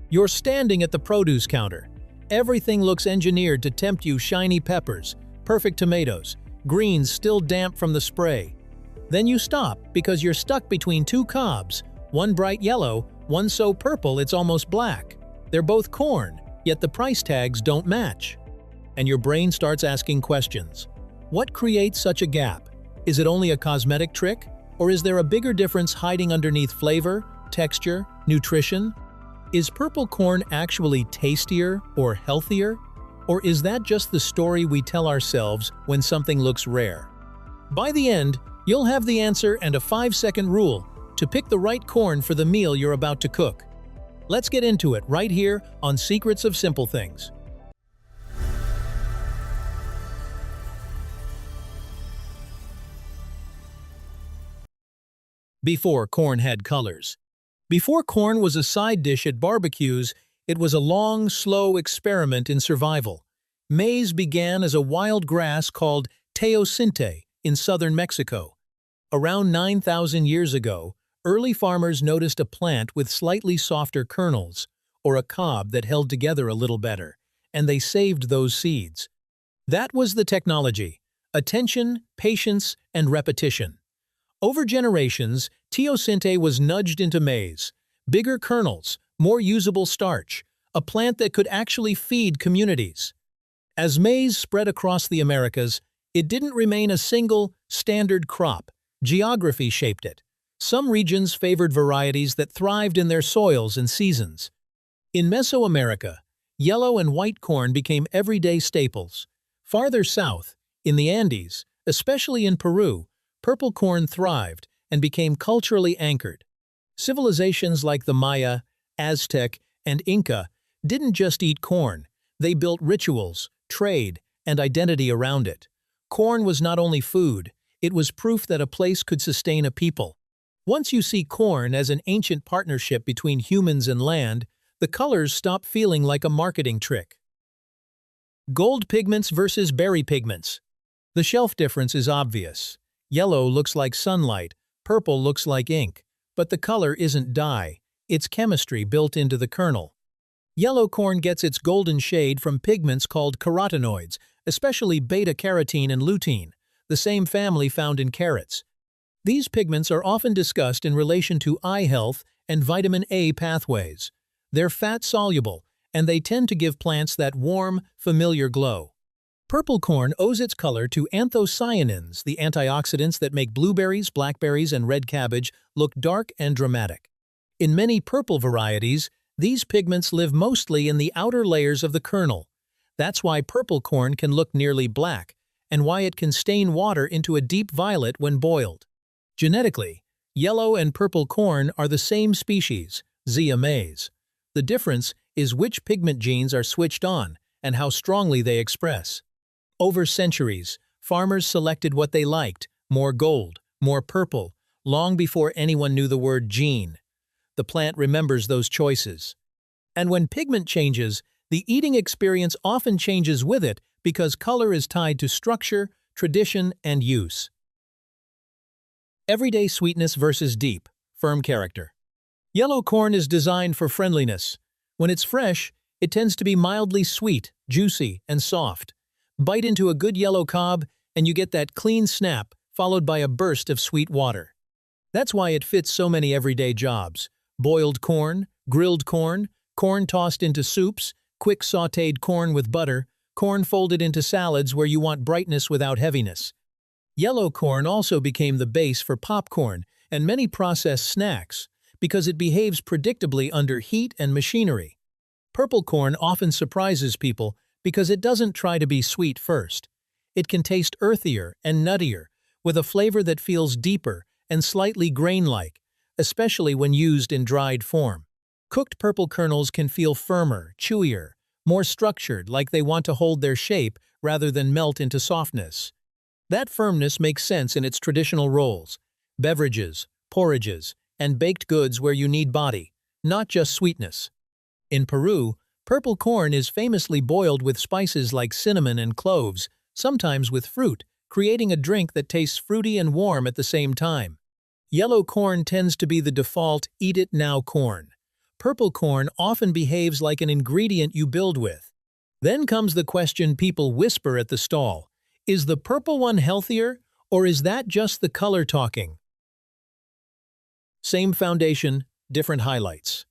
You're standing at the produce counter. Everything looks engineered to tempt you: shiny peppers, perfect tomatoes, greens still damp from the spray. Then you stop because you're stuck between two cobs, one bright yellow, one so purple it's almost black. They're both corn, yet the price tags don't match. And your brain starts asking questions. What creates such a gap? Is it only a cosmetic trick? Or is there a bigger difference hiding underneath flavor, texture, nutrition? Is purple corn actually tastier or healthier? Or is that just the story we tell ourselves when something looks rare? By the end, you'll have the answer and a 5-second rule to pick the right corn for the meal you're about to cook. Let's get into it right here on Secrets of Simple Things. Before corn had colors. Before corn was a side dish at barbecues, it was a long, slow experiment in survival. Maize began as a wild grass called teosinte in southern Mexico. Around 9,000 years ago, early farmers noticed a plant with slightly softer kernels, or a cob that held together a little better, and they saved those seeds. That was the technology: attention, patience, and repetition. Over generations, teosinte was nudged into maize. Bigger kernels, more usable starch, a plant that could actually feed communities. As maize spread across the Americas, it didn't remain a single, standard crop. Geography shaped it. Some regions favored varieties that thrived in their soils and seasons. In Mesoamerica, yellow and white corn became everyday staples. Farther south, in the Andes, especially in Peru, purple corn thrived and became culturally anchored. Civilizations like the Maya, Aztec, and Inca didn't just eat corn. They built rituals, trade, and identity around it. Corn was not only food, it was proof that a place could sustain a people. Once you see corn as an ancient partnership between humans and land, the colors stop feeling like a marketing trick. Gold pigments versus berry pigments. The shelf difference is obvious. Yellow looks like sunlight, purple looks like ink, but the color isn't dye, it's chemistry built into the kernel. Yellow corn gets its golden shade from pigments called carotenoids, especially beta-carotene and lutein, the same family found in carrots. These pigments are often discussed in relation to eye health and vitamin A pathways. They're fat-soluble, and they tend to give plants that warm, familiar glow. Purple corn owes its color to anthocyanins, the antioxidants that make blueberries, blackberries, and red cabbage look dark and dramatic. In many purple varieties, these pigments live mostly in the outer layers of the kernel. That's why purple corn can look nearly black, and why it can stain water into a deep violet when boiled. Genetically, yellow and purple corn are the same species, Zea maize. The difference is which pigment genes are switched on and how strongly they express. Over centuries, farmers selected what they liked: more gold, more purple, long before anyone knew the word gene. The plant remembers those choices. And when pigment changes, the eating experience often changes with it because color is tied to structure, tradition, and use. Everyday sweetness versus deep, firm character. Yellow corn is designed for friendliness. When it's fresh, it tends to be mildly sweet, juicy, and soft. Bite into a good yellow cob, and you get that clean snap, followed by a burst of sweet water. That's why it fits so many everyday jobs: boiled corn, grilled corn, corn tossed into soups, quick sautéed corn with butter, corn folded into salads where you want brightness without heaviness. Yellow corn also became the base for popcorn and many processed snacks because it behaves predictably under heat and machinery. Purple corn often surprises people because it doesn't try to be sweet first. It can taste earthier and nuttier, with a flavor that feels deeper and slightly grain-like, especially when used in dried form. Cooked purple kernels can feel firmer, chewier, more structured, like they want to hold their shape rather than melt into softness. That firmness makes sense in its traditional roles: beverages, porridges, and baked goods where you need body, not just sweetness. In Peru, purple corn is famously boiled with spices like cinnamon and cloves, sometimes with fruit, creating a drink that tastes fruity and warm at the same time. Yellow corn tends to be the default eat-it-now corn. purple corn often behaves like an ingredient you build with. Then comes the question people whisper at the stall. Is the purple one healthier, or is that just the color talking? Same foundation, different highlights.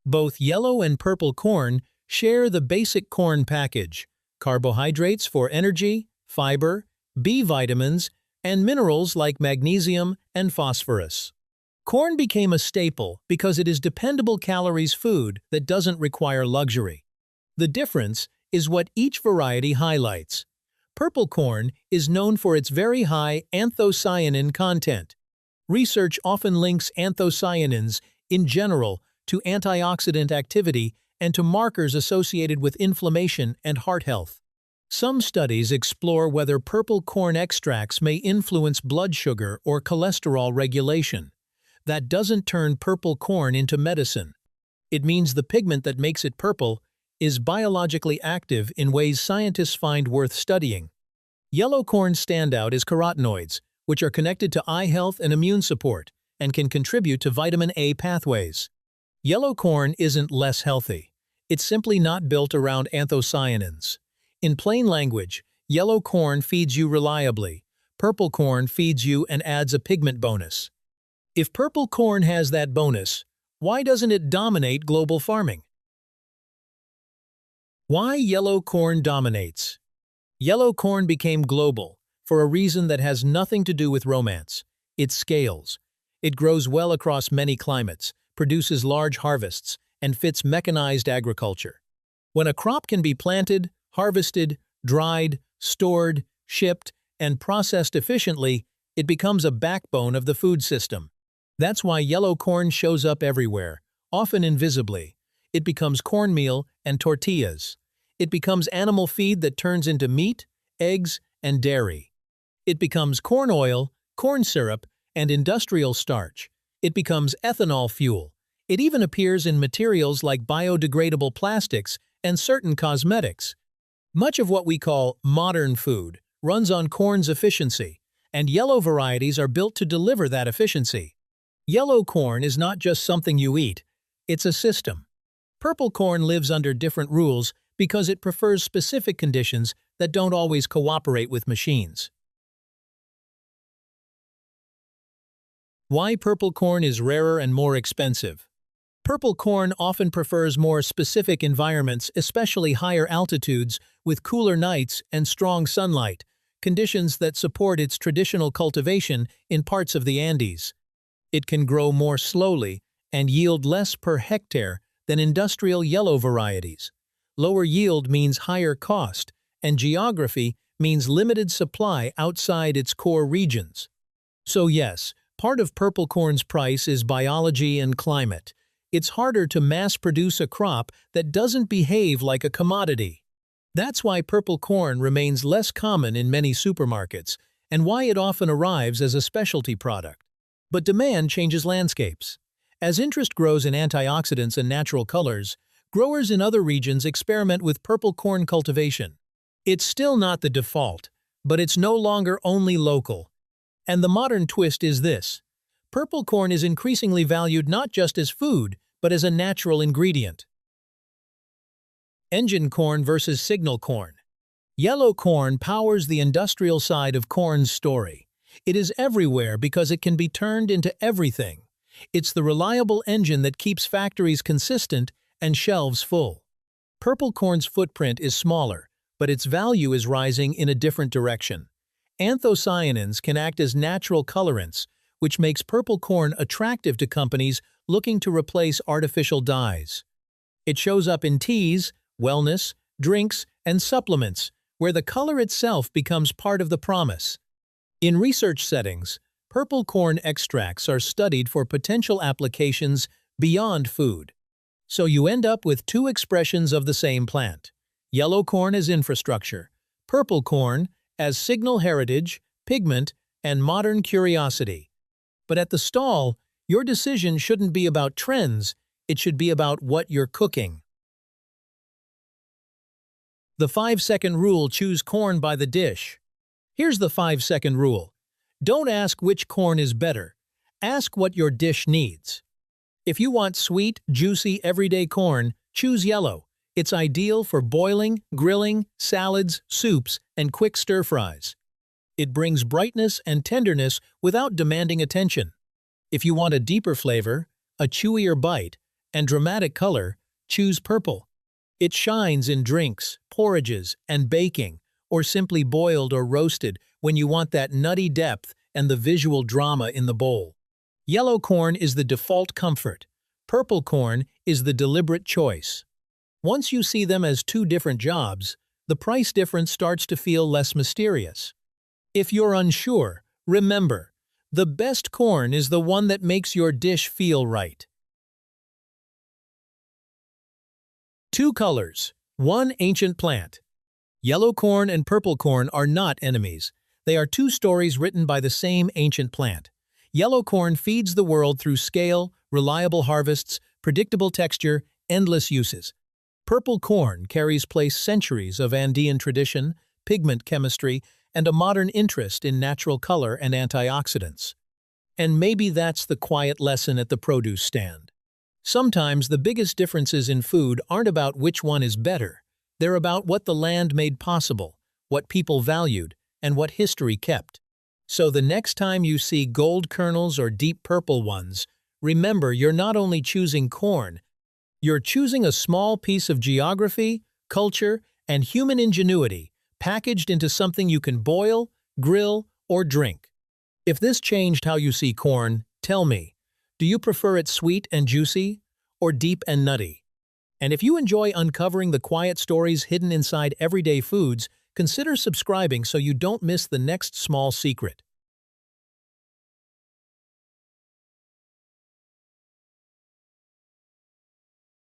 Both yellow and purple corn share the basic corn package: carbohydrates for energy, fiber, B vitamins, and minerals like magnesium and phosphorus. Corn became a staple because it is dependable calories food that doesn't require luxury. The difference is what each variety highlights. Purple corn is known for its very high anthocyanin content. Research often links anthocyanins in general to antioxidant activity and to markers associated with inflammation and heart health. Some studies explore whether purple corn extracts may influence blood sugar or cholesterol regulation. That doesn't turn purple corn into medicine. It means the pigment that makes it purple is biologically active in ways scientists find worth studying. Yellow corn's standout is carotenoids, which are connected to eye health and immune support, and can contribute to vitamin A pathways. Yellow corn isn't less healthy. It's simply not built around anthocyanins. In plain language, yellow corn feeds you reliably. Purple corn feeds you and adds a pigment bonus. If purple corn has that bonus, why doesn't it dominate global farming? Why yellow corn dominates? Yellow corn became global for a reason that has nothing to do with romance. It scales. It grows well across many climates, produces large harvests, and fits mechanized agriculture. When a crop can be planted, harvested, dried, stored, shipped, and processed efficiently, it becomes a backbone of the food system. That's why yellow corn shows up everywhere, often invisibly. It becomes cornmeal and tortillas. It becomes animal feed that turns into meat, eggs, and dairy. It becomes corn oil, corn syrup, and industrial starch. It becomes ethanol fuel. It even appears in materials like biodegradable plastics and certain cosmetics. Much of what we call modern food runs on corn's efficiency, and yellow varieties are built to deliver that efficiency. Yellow corn is not just something you eat, it's a system. Purple corn lives under different rules because it prefers specific conditions that don't always cooperate with machines. Why purple corn is rarer and more expensive? Purple corn often prefers more specific environments, especially higher altitudes with cooler nights and strong sunlight, conditions that support its traditional cultivation in parts of the Andes. It can grow more slowly and yield less per hectare than industrial yellow varieties. Lower yield means higher cost, and geography means limited supply outside its core regions. So yes, part of purple corn's price is biology and climate. It's harder to mass-produce a crop that doesn't behave like a commodity. That's why purple corn remains less common in many supermarkets, and why it often arrives as a specialty product. But demand changes landscapes. As interest grows in antioxidants and natural colors, growers in other regions experiment with purple corn cultivation. It's still not the default, but it's no longer only local. And the modern twist is this: purple corn is increasingly valued not just as food, but as a natural ingredient. Engine corn versus signal corn. Yellow corn powers the industrial side of corn's story. It is everywhere because it can be turned into everything. It's the reliable engine that keeps factories consistent and shelves full. Purple corn's footprint is smaller, but its value is rising in a different direction. Anthocyanins can act as natural colorants, which makes purple corn attractive to companies looking to replace artificial dyes. It shows up in teas, wellness, drinks, and supplements, where the color itself becomes part of the promise. In research settings, purple corn extracts are studied for potential applications beyond food. So you end up with two expressions of the same plant: yellow corn as infrastructure, purple corn as signal heritage, pigment, and modern curiosity. But at the stall, your decision shouldn't be about trends, it should be about what you're cooking. The 5-second rule: choose corn by the dish. Here's the 5-second rule. Don't ask which corn is better. Ask what your dish needs. If you want sweet, juicy, everyday corn, choose yellow. It's ideal for boiling, grilling, salads, soups, and quick stir-fries. It brings brightness and tenderness without demanding attention. If you want a deeper flavor, a chewier bite, and dramatic color, choose purple. It shines in drinks, porridges, and baking, or simply boiled or roasted when you want that nutty depth and the visual drama in the bowl. Yellow corn is the default comfort. Purple corn is the deliberate choice. Once you see them as two different jobs, the price difference starts to feel less mysterious. If you're unsure, remember, the best corn is the one that makes your dish feel right. 2 colors, 1 ancient plant. Yellow corn and purple corn are not enemies. They are 2 stories written by the same ancient plant. Yellow corn feeds the world through scale, reliable harvests, predictable texture, endless uses. Purple corn carries place centuries of Andean tradition, pigment chemistry, and a modern interest in natural color and antioxidants. And maybe that's the quiet lesson at the produce stand. Sometimes the biggest differences in food aren't about which one is better. They're about what the land made possible, what people valued, and what history kept. So the next time you see gold kernels or deep purple ones, remember you're not only choosing corn, you're choosing a small piece of geography, culture, and human ingenuity packaged into something you can boil, grill, or drink. If this changed how you see corn, tell me, do you prefer it sweet and juicy, or deep and nutty? And if you enjoy uncovering the quiet stories hidden inside everyday foods, consider subscribing so you don't miss the next small secret.